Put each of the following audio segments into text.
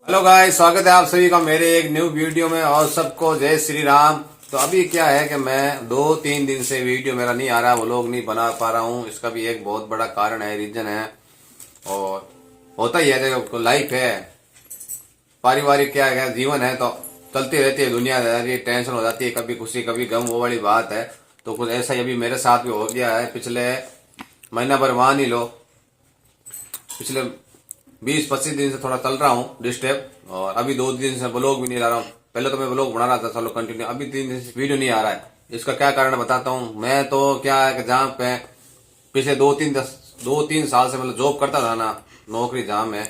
Hello guys, स्वागत है आप सभी का मेरे एक न्यू वीडियो में और सबको जय श्री राम। तो अभी क्या है कि मैं 2-3 दिन से वीडियो मेरा नहीं आ रहा, वो लोग नहीं बना पा रहा हूँ। इसका भी एक बहुत बड़ा कारण है, रीजन है। और होता ही है, जो लाइफ है, पारिवारिक क्या है, जीवन है, तो चलती रहती है दुनियादारी, टेंशन हो जाती है, कभी खुशी कभी गम, वो वाली बात है। तो कुछ ऐसा ही अभी मेरे साथ भी हो गया है। पिछले महीना भर मान ही लो, पिछले 20-25 दिन से थोड़ा चल रहा हूँ डिस्टर्ब, और अभी 2 दिन से ब्लॉग भी नहीं ला रहा हूँ। पहले तो मैं ब्लॉग बना रहा था, चलो कंटिन्यू, अभी 3 दिन से वीडियो नहीं आ रहा है। इसका क्या कारण बताता हूँ। मैं तो क्या है कि जहाँ पे पिछले 2-3 साल से मतलब जॉब करता था ना, नौकरी जहाँ मैं,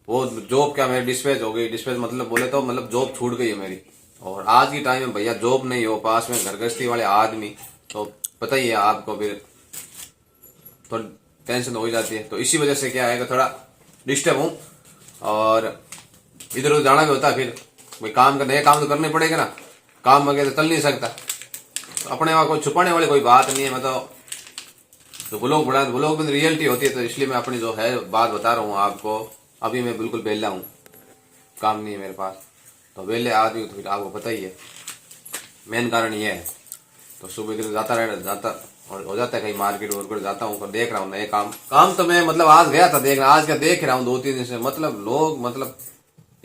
वो जॉब क्या मेरी डिस्पैच हो गई। डिस्पैच मतलब बोले तो मतलब जॉब छूट गई है मेरी। और आज की टाइम में भैया जॉब नहीं हो, पास में घर गृहस्थी वाले आदमी, तो पता ही है आपको, फिर थोड़ी टेंशन हो ही जाती है। तो इसी वजह से क्या है कि थोड़ा डिस्टर्ब हूँ, और इधर उधर जाना भी होता है। फिर भाई काम का नए काम तो करने पड़ेगा ना, काम वगैरह तो चल नहीं सकता। तो अपने वहाँ कोई छुपाने वाली कोई बात नहीं है। मैं तो ब्लॉग में रियलिटी होती है, तो इसलिए मैं अपनी जो है बात बता रहा हूँ आपको। अभी मैं बिल्कुल बेला हूँ, काम नहीं है मेरे पास। तो बेले आदमी तो फिर आपको पता ही है, मेन कारण ये है। तो सुबह के जाता और हो जाता है कहीं मार्केट वार्केट जाता हूँ, पर देख रहा हूँ नए काम तो मैं मतलब आज गया था देखना, आज क्या देख रहा हूँ 2-3 दिन से। मतलब लोग, मतलब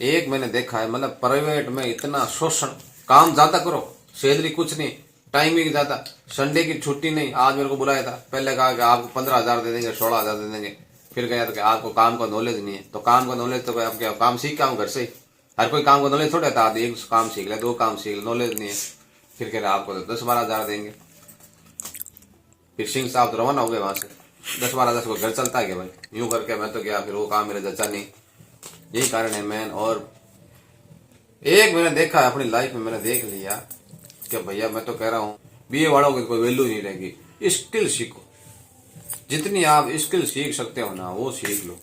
एक मैंने देखा है, मतलब प्राइवेट में इतना शोषण। काम ज्यादा करो, सैलरी कुछ नहीं, टाइमिंग ज्यादा, संडे की छुट्टी नहीं। आज मेरे को बुलाया था, पहले कहा कि आपको 15,000 दे देंगे, 16,000 दे देंगे। फिर गया तो कि आपको काम का नॉलेज नहीं है। तो काम का नॉलेज तो आप क्या काम सीख के आऊँ घर से ही? हर कोई काम का नॉलेज थोड़ा था, एक काम सीख ले, 2 काम सीख ले, नॉलेज नहीं है। फिर कह रहे आपको तो 10-12,000 देंगे। फिर सिंह साहब तो रवाना हो गए वहां से। 10-12,000 को घर चलता है क्या भाई? यूं करके मैं तो गया, फिर वो काम मेरे जचा नहीं। यही कारण है मैन। और एक मैंने देखा है अपनी लाइफ में, मैंने देख लिया कि भैया मैं तो कह रहा हूँ, बीए वालों की कोई वैल्यू नहीं रहेगी। स्किल सीखो, जितनी आप स्किल सीख सकते हो ना वो सीख लो।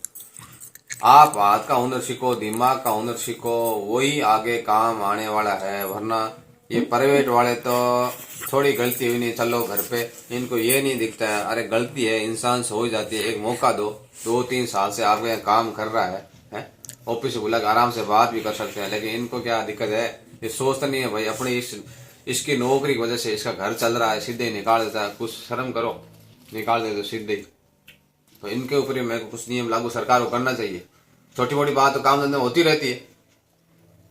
आप हाथ का हुनर सीखो, दिमाग का हुनर सीखो, वही आगे काम आने वाला है। वरना ये प्राइवेट वाले तो थोड़ी गलती हुई नहीं, चलो घर पे, इनको ये नहीं दिखता है अरे गलती है, इंसान से हो जाती है, एक मौका दो। 2-3 साल से आपके यहाँ काम कर रहा है? ऑफिस से बुला के आराम से बात भी कर सकते हैं। लेकिन इनको क्या दिक्कत है, ये सोचता नहीं है भाई अपनी इसकी नौकरी की वजह से इसका घर चल रहा है, सीधे ही निकाल देता है। कुछ शर्म करो, निकाल दे तो सीधे ही। तो इनके ऊपर मेरे को कुछ नियम लागू सरकार को करना चाहिए। छोटी मोटी बात तो काम धंधे होती रहती है,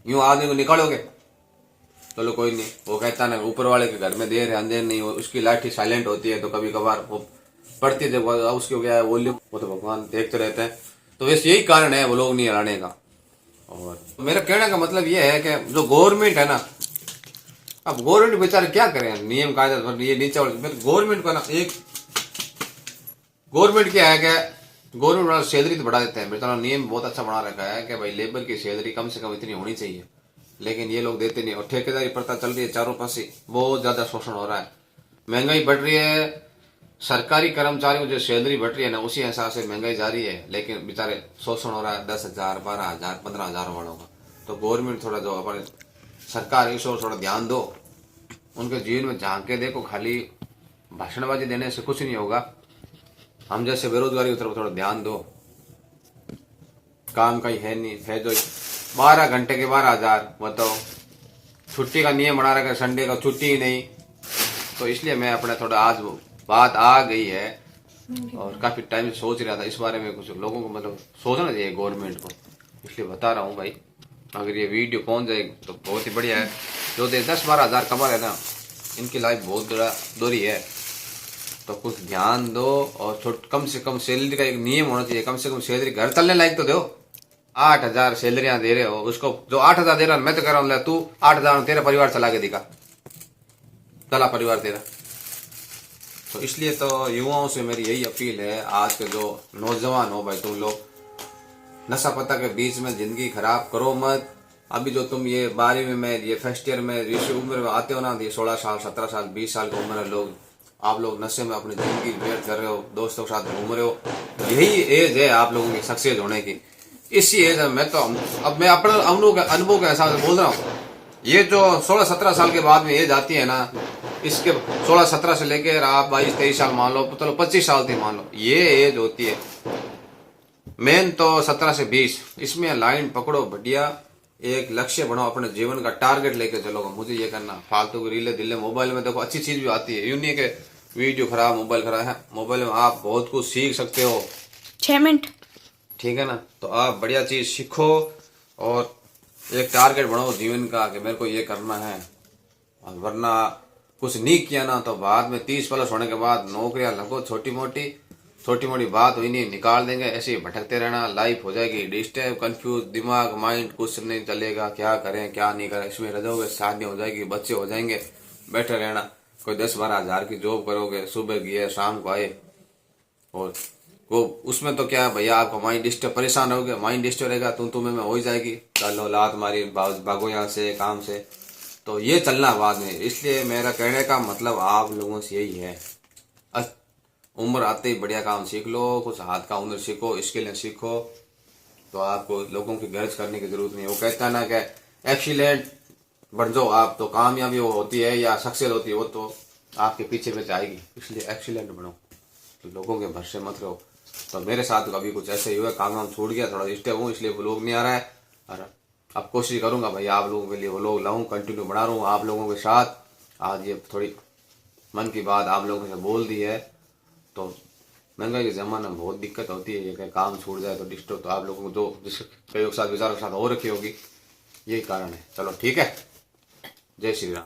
यूं आदमी को निकालोगे, चलो कोई नहीं, वो कहता ना ऊपर वाले के घर में देर है अंधेर नहीं हो। उसकी लाठी साइलेंट होती है, तो कभी कभार वो पड़ती है, जब उसकी क्या है वॉल्यूम, वो तो भगवान देखते रहते हैं। तो वैसे यही कारण है वो लोग नहीं हराने का। और मेरा कहने का मतलब ये है कि जो गवर्नमेंट है ना, अब गवर्नमेंट बेचारे क्या करें, नियम कायदा ये नीचे गवर्नमेंट को ना, एक गवर्नमेंट क्या है कि गवर्नमेंट वाला सैलरी तो बढ़ा देते हैं, बेचारा नियम बहुत अच्छा बना रखा है कि भाई लेबर की सैलरी कम से कम इतनी होनी चाहिए। लेकिन ये लोग देते नहीं, और ठेकेदारी प्रथा चल रही है चारों पास ही, बहुत ज्यादा शोषण हो रहा है, महंगाई बढ़ रही है। सरकारी कर्मचारियों को जो सैलरी बढ़ रही है ना, उसी हिसाब से महंगाई जा रही है, लेकिन बेचारे शोषण हो रहा है 10,000, 12,000, 15,000 वालों का। तो गवर्नमेंट थोड़ा जो अपने सरकार इस ओर थोड़ा ध्यान दो, उनके जीवन में झांक के देखो। खाली भाषणबाजी देने से कुछ नहीं होगा। हम जैसे बेरोजगारी की तरफ थोड़ा ध्यान दो। काम कहीं है नहीं है, जो 12 घंटे के 12,000 बताओ। छुट्टी का नियम बना रखा है, संडे का छुट्टी ही नहीं। तो इसलिए मैं अपना थोड़ा आज बात आ गई है, और काफी टाइम से सोच रहा था इस बारे में। कुछ लोगों को मतलब सोचना चाहिए गवर्नमेंट को, इसलिए बता रहा हूँ भाई। अगर ये वीडियो पहुंच जाए तो बहुत ही बढ़िया है। जो 10-12,000 कमा रहे ना, इनकी लाइफ बहुत दोहरी है। तो कुछ ध्यान दो, और कम से कम सैलरी का एक नियम होना चाहिए। कम से कम सैलरी घर चलने लायक तो दो। 8,000 सैलरियां दे रहे हो, उसको जो 8,000 दे रहा है, मैं तो कह रहा हूँ तू 8,000 तेरा परिवार चला के दिखा, चला परिवार तेरा। तो इसलिए तो युवाओं से मेरी यही अपील है, आज के जो नौजवान हो भाई, तुम लोग नशा पता के बीच में जिंदगी खराब करो मत। अभी जो तुम ये 12वीं में, ये फर्स्ट ईयर में, इस उम्र में आते हो ना, ये 16 साल, 17 साल, 20 साल की उम्र है, लोग आप लोग नशे में अपनी जिंदगी व्यर्थ कर रहे हो, दोस्तों के साथ घूम रहे हो। यही एज है आप लोगों की सक्सेस होने की। इसी एज में मैं तो, अब मैं अपने अनुभव के हिसाब से बोल रहा हूँ। ये जो 16-17 साल के बाद में एज आती है ना, इसके 16-17 से लेकर आप 22-23 साल मान लो, चलो 25 साल तक मान लो, ये एज होती है मेन तो 17 से 20 इसमें लाइन पकड़ो बढ़िया, एक लक्ष्य बनाओ, अपने जीवन का टारगेट लेके चलोगे, मुझे ये करना। फालतू की रीले दिले मोबाइल में देखो, अच्छी चीज भी आती है, यूं नहीं है कि वीडियो खराब मोबाइल खराब है। मोबाइल में आप बहुत कुछ सीख सकते हो। 6 मिनट। ठीक है ना, तो आप बढ़िया चीज सीखो और एक टारगेट बनाओ जीवन का कि मेरे को ये करना है। और वरना कुछ नहीं किया ना तो बाद में 30+ होने के बाद नौकरियां लगो छोटी मोटी बात हुई नहीं, निकाल देंगे। ऐसे ही भटकते रहना, लाइफ हो जाएगी डिस्टर्ब, कंफ्यूज, दिमाग माइंड कुछ नहीं चलेगा, क्या करें क्या नहीं करें, इसमें रह जाओगे, शादी हो जाएगी, बच्चे हो जाएंगे, बैठे रहना। कोई 10-12 हजार की जॉब करोगे, सुबह गए शाम को आए, और वो उसमें तो क्या है भैया, आपका माइंड डिस्टर्ब, परेशान हो गया, माइंड डिस्टर्ब रहेगा, तुम्हें में हो ही जाएगी, चलो लात मारी भागो यहाँ से काम से, तो ये चलना बाद में। इसलिए मेरा कहने का मतलब आप लोगों से यही है, उम्र आते ही बढ़िया काम सीख लो, कुछ हाथ का हुनर सीखो, स्किल सीखो, तो आपको लोगों की गर्ज करने की जरूरत नहीं। वो कहता है ना कि एक्सीलेंट बन जाओ आप, तो कामयाबी वो होती है या सक्सेस होती है वो तो आपके पीछे पीछे आएगी। इसलिए एक्सीलेंट बनो, तो लोगों के भरोसे मत रहो। तो मेरे साथ कभी कुछ ऐसे ही हुआ, काम छूट गया, थोड़ा डिस्टर्ब हूँ, इसलिए व्लॉग नहीं आ रहा है। और अब कोशिश करूंगा भाई आप लोगों के लिए व्लॉग लाऊं, कंटिन्यू बना रहा हूँ आप लोगों के साथ। आज ये थोड़ी मन की बात आप लोगों से बोल दी है। तो महंगाई के ज़माने में बहुत दिक्कत होती है, ये कि काम छूट जाए तो डिस्टर्ब, तो आप लोगों को जो जिस कई साथ विचारों के साथ हो रखी होगी, यही कारण है। चलो ठीक है, जय श्री राम।